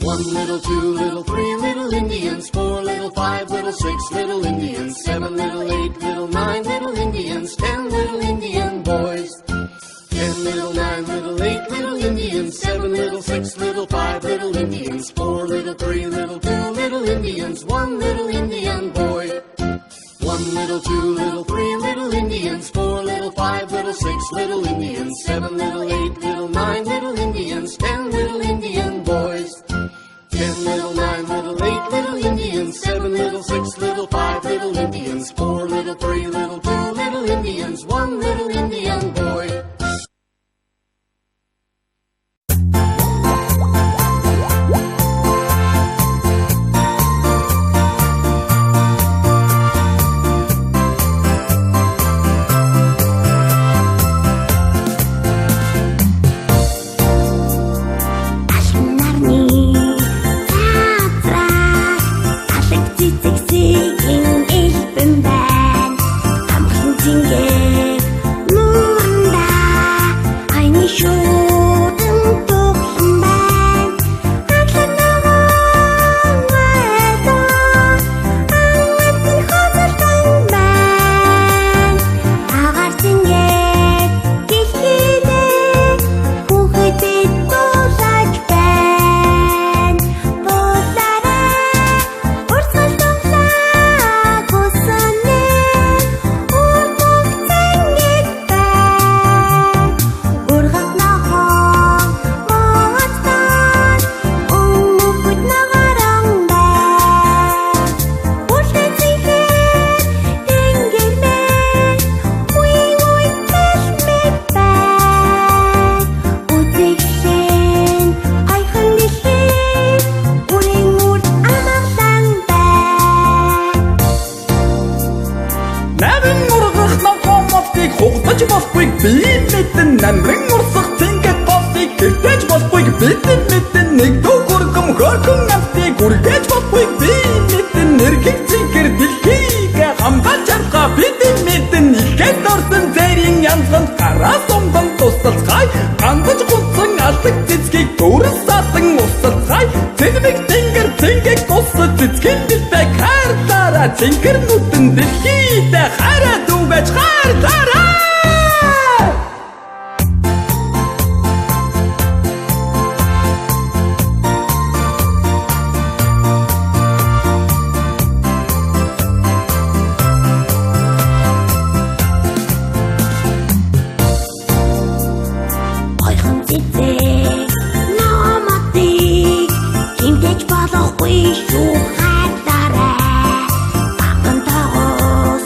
One little, two little, three little Indians, 4 little, 5 little, 6 little Indians, 7 little, 8 little, 9 little Indians, 10 little Indian boys. 10 little, 9 little, 8 little Indians, 7 little, 6 little, 5 little Indians, 4 little, 3 little, 2 little Indians, 1 little Indian boy. 1 little, 2 little, 3 little Indians, 4 little, 5 little, 6 little Indians, 7 little, 8 little, 9 little Indians, 10 little Indian boys. 10 little, 9 little, 8 little Indians, 7 little, 6 little, 5 little Indians, 4 little, 3 little, 2 little Indians, 1 little Indian boy. Цэнгэрнүүдэн дэлхийд хараад үгэж харлаарай. Ойхон цэцэг наматыг хэмтэж болохгүй шүү хайлаарай. Баган тагоо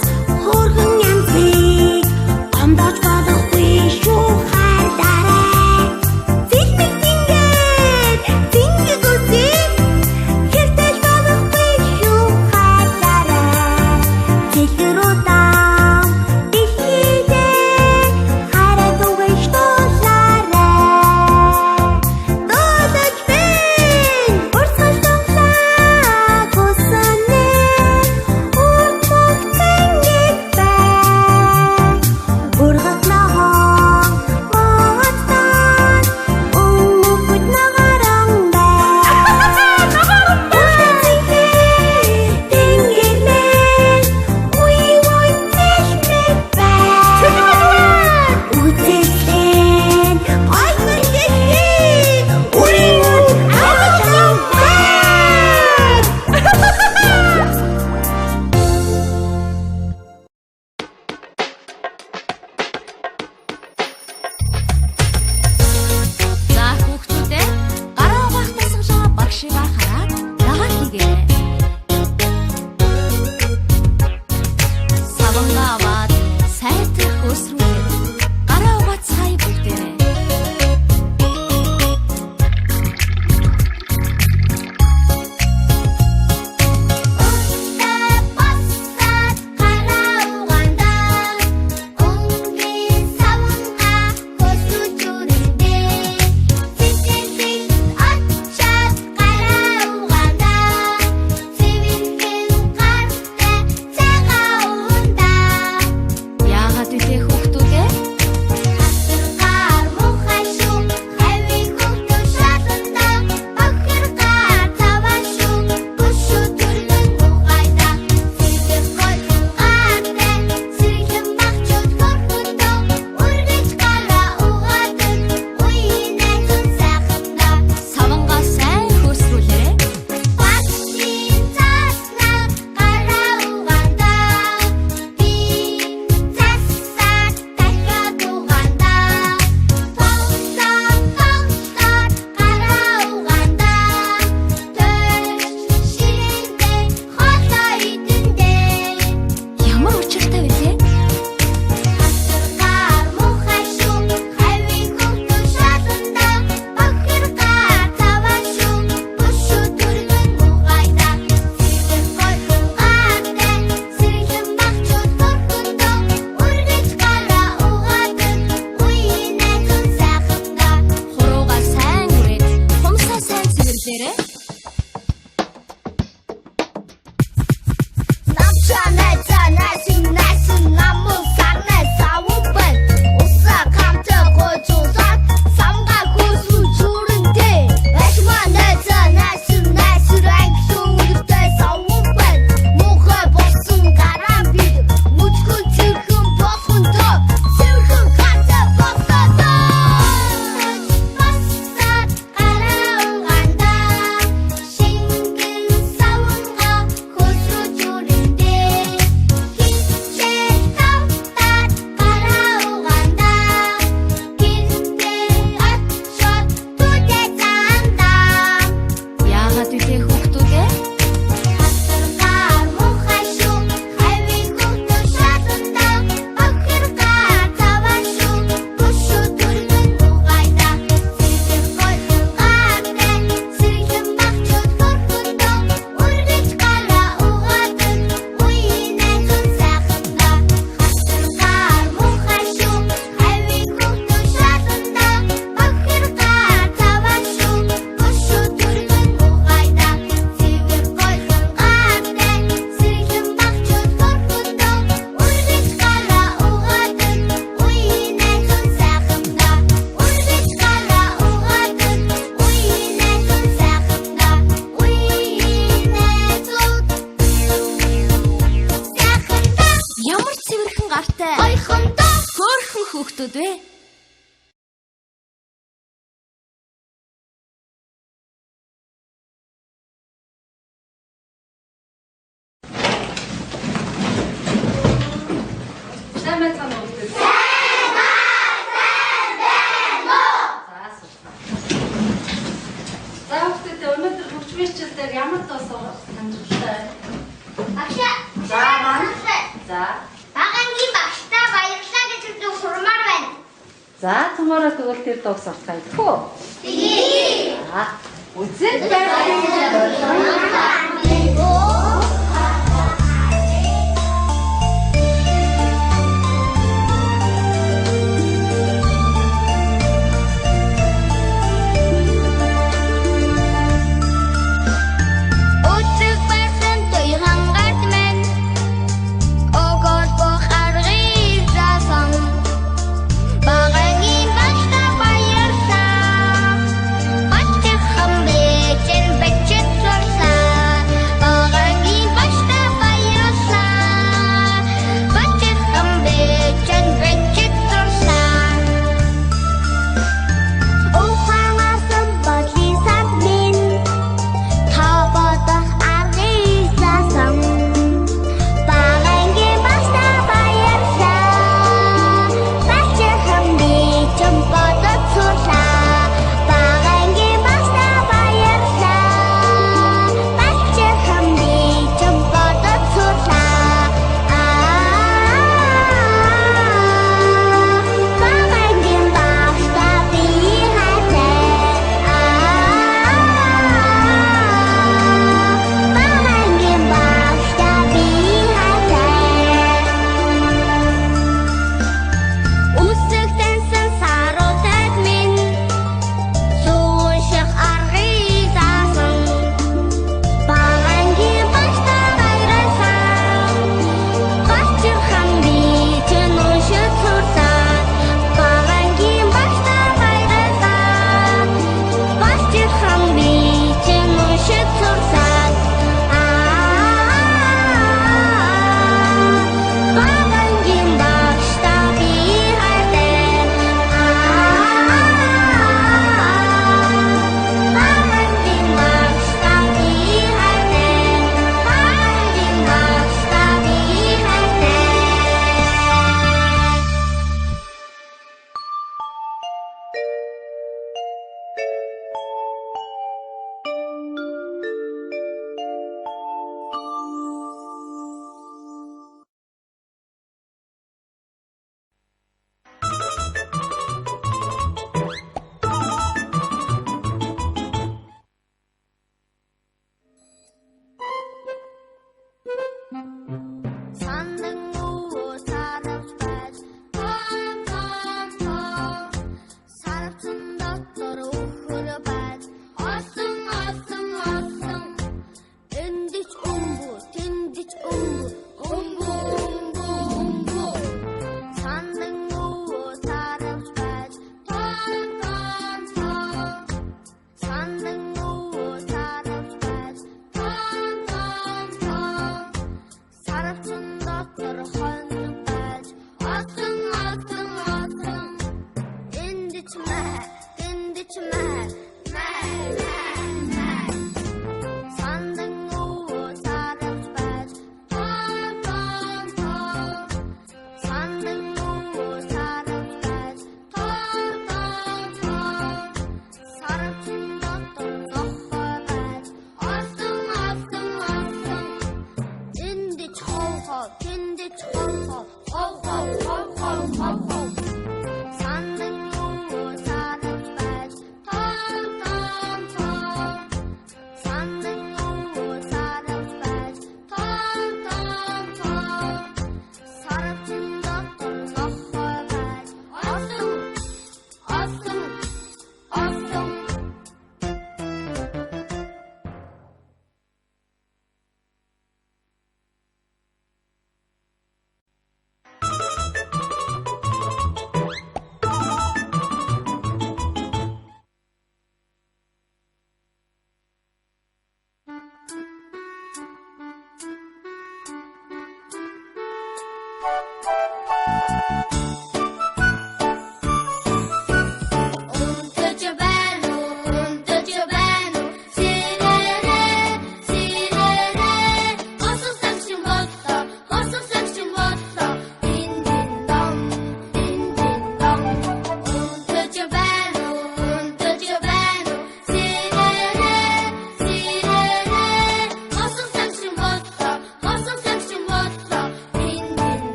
Ямар цэвэрхэн гартай. Ойхондоо хөөрхөн хүүхдүүд вэ. Өнөөдөр хөгжмөөрчлөлтөөр ямар дуусан танилцуулъя. Багшаа. За. Багангийн багштай баярлалаа гэж үздэн сурмаар байна. За, tomorrow тэгвэл тэр дууг суртахаа идэх үү? Тий. За. Үзэн байна.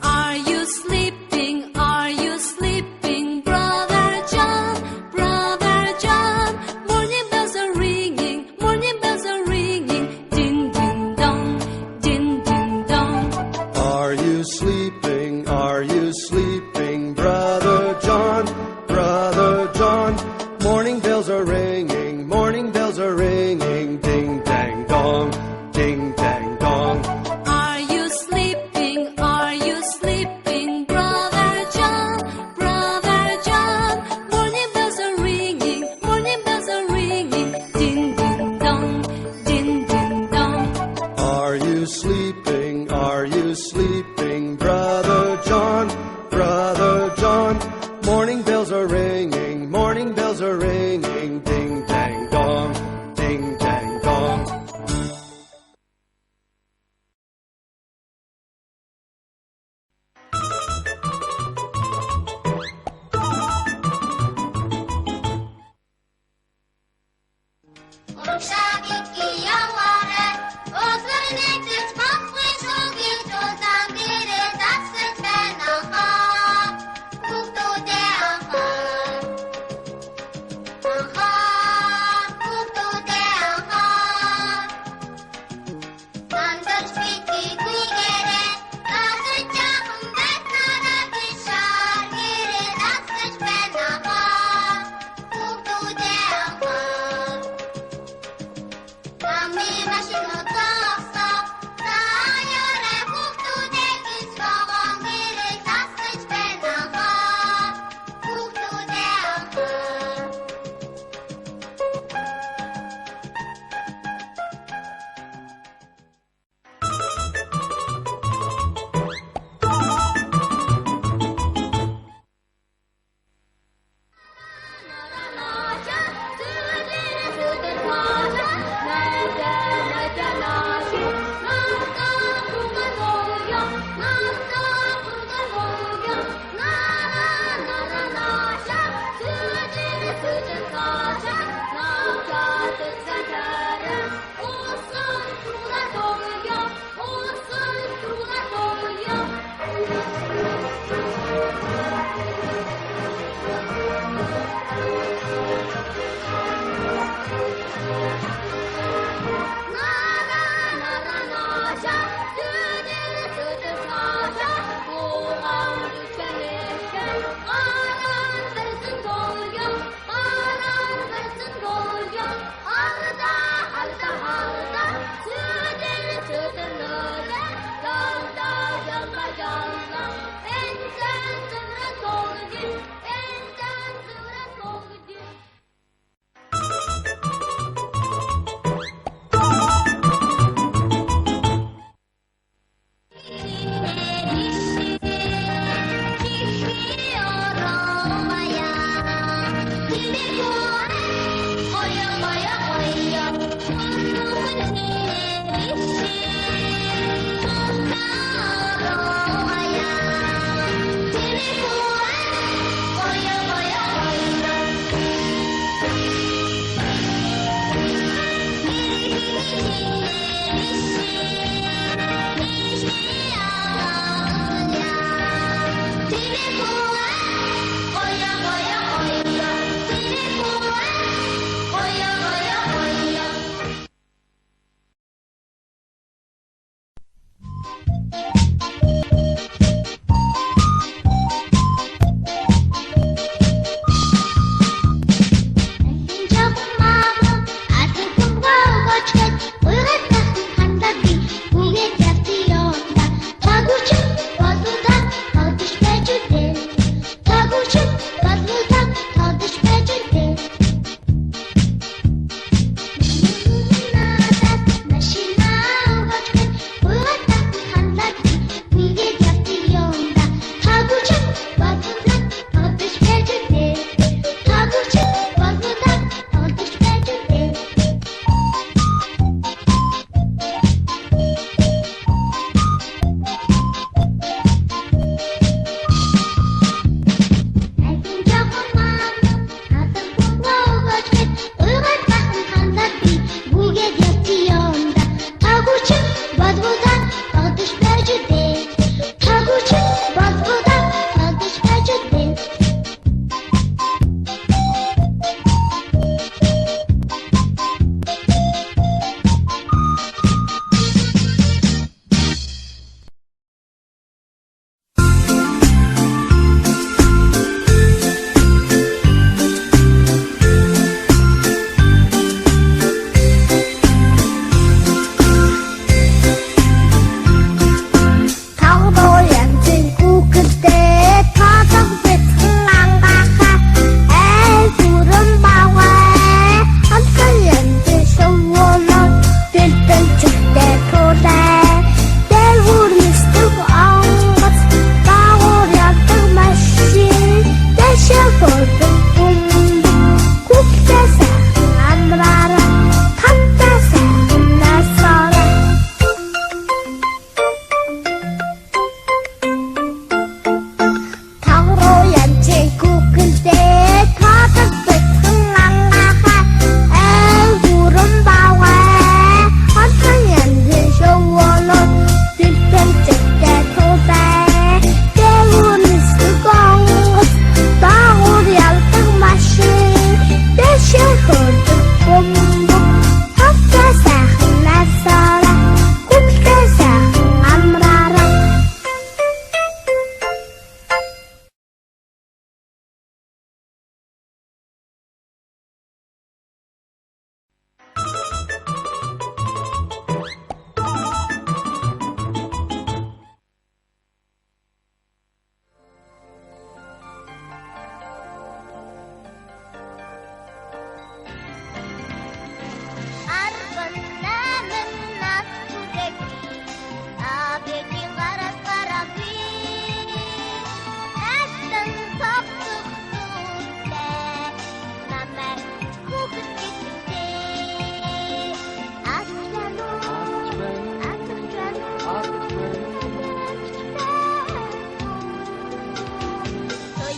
Are you sleeping? Are you sleeping, Brother John? Brother John, morning bells are ringing, morning bells are ringing, ding ding dong, ding ding dong. Are you sleeping? Are you sleeping, Brother John? Brother John, morning bells are ringing, morning bells are ringing, ding dang dong, ding dang dong. Are you sleeping? Are you sleeping, Brother John? Brother John, morning bells are ringing, morning bells are ringing, ding ding dong, ding ding dong. Are you sleeping? Are you sleeping, Brother John? Brother John, morning bells are ringing, morning bells are ringing, ding dang dong, ding dang dong. Урагшаагийн яваарай Уулар нэгдэж бахвын шогийн тулаан дээрээ дасгаж байна хаа Хүүхдүүдээ анхаа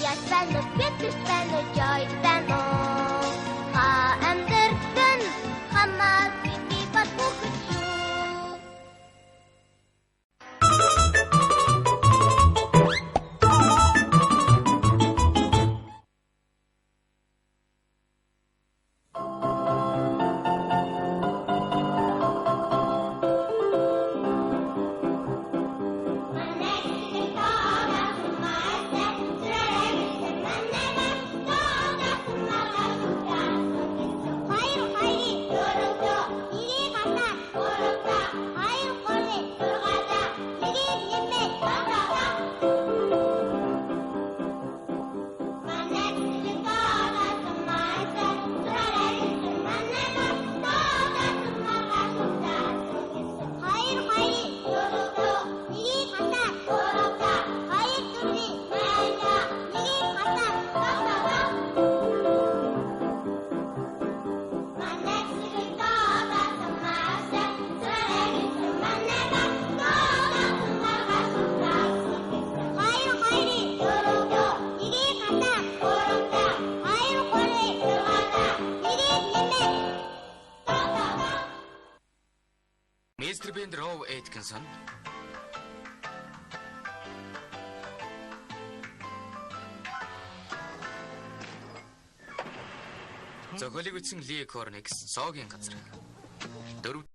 Яс байна уу, Петрс байна уу, Жойс байна уу? Ха амьдрын хамаас би бат бүхэж шүү. Mr. Bendrow Atkinson. Зохиолыг бичсэн Ли Корникс, Соогийн газар.